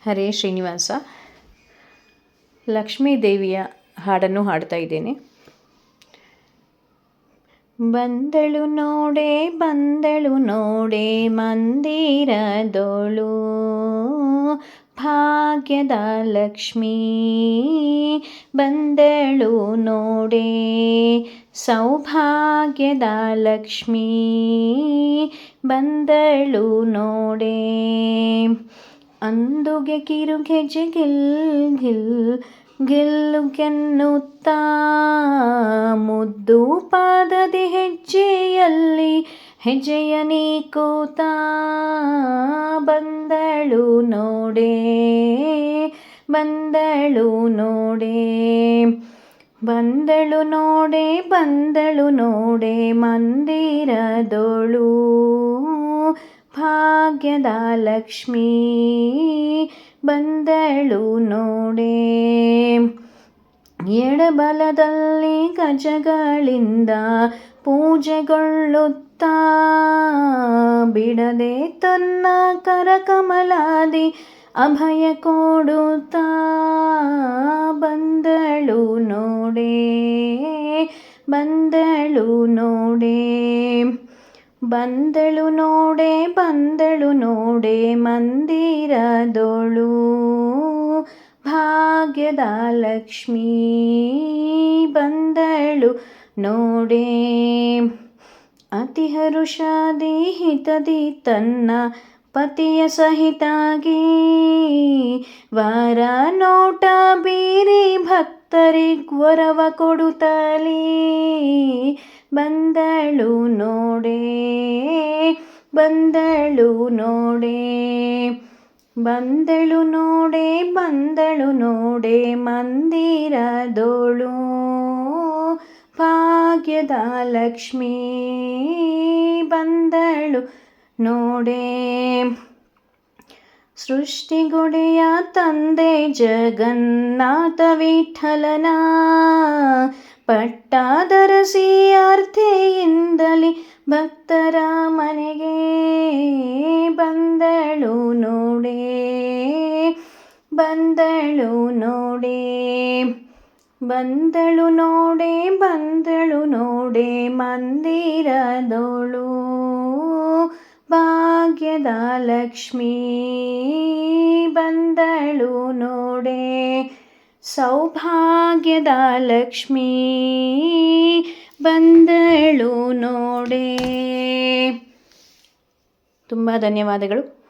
ಹರೇ ಶ್ರೀನಿವಾಸ. ಲಕ್ಷ್ಮೀ ದೇವಿಯ ಹಾಡನ್ನು ಹಾಡ್ತಾ ಇದ್ದೇನೆ. ಬಂದಳು ನೋಡೆ ಮಂದಿರದೋಳು, ಭಾಗ್ಯದ ಲಕ್ಷ್ಮೀ ಬಂದಳು ನೋಡೆ, ಸೌಭಾಗ್ಯದ ಲಕ್ಷ್ಮೀ ಬಂದಳು ನೋಡೆ. ಅಂದುಗೆ ಕಿರುಗೆಜ್ಜೆ ಗೆಲ್ಲುಗೆನ್ನುತ್ತಾ, ಮುದ್ದು ಪಾದದಿ ಹೆಜ್ಜೆಯ ನೀಕುತ್ತಾ ಬಂದಳು ನೋಡೆ ಮಂದಿರದೋಳು, ಭಾಗ್ಯದ ಲಕ್ಷ್ಮೀ ಬಂದಳು ನೋಡೆ. ಎಡಬಲದಲ್ಲಿ ಗಜಗಳಿಂದ ಪೂಜೆಗೊಳ್ಳುತ್ತಾ, ಬಿಡದೆ ತನ್ನ ಕರಕಮಲಾದಿ ಅಭಯ ಕೊಡುತ್ತಾ ಬಂದಳು ನೋಡೆ ಮಂದಿರದೋಳು, ಭಾಗ್ಯದ ಲಕ್ಷ್ಮೀ ಬಂದಳು ನೋಡೆ. ಅತಿ ಹರುಷಾದಿ ಹಿತದಿ ತನ್ನ ಪತಿಯ ಸಹಿತಾಗಿ, ವರ ನೋಟ ಬೀರಿ ಭಕ್ತರಿಗ್ವರವ ಕೊಡುತ್ತಲೀ ಬಂದಳು ನೋಡೆ ಮಂದಿರದೋಳು, ಭಾಗ್ಯದ ಲಕ್ಷ್ಮೀ ಬಂದಳು ನೋಡೆ. ಸೃಷ್ಟಿಗೊಡೆಯ ತಂದೆ ಜಗನ್ನಾಥ ವಿಠಲನ ಪಟ್ಟಾದರಸಿ ಅರ್ಥೆಯಿಂದಲಿ ಭಕ್ತರ ಮನೆಗೆ ಬಂದಳು ನೋಡೆ ಮಂದಿರದೋಳು, ಭಾಗ್ಯದ ಲಕ್ಷ್ಮೀ ಬಂದಳು ನೋಡೆ, ಸೌಭಾಗ್ಯದ ಲಕ್ಷ್ಮೀ ಬಂದಳು ನೋಡೆ. ತುಂಬ ಧನ್ಯವಾದಗಳು.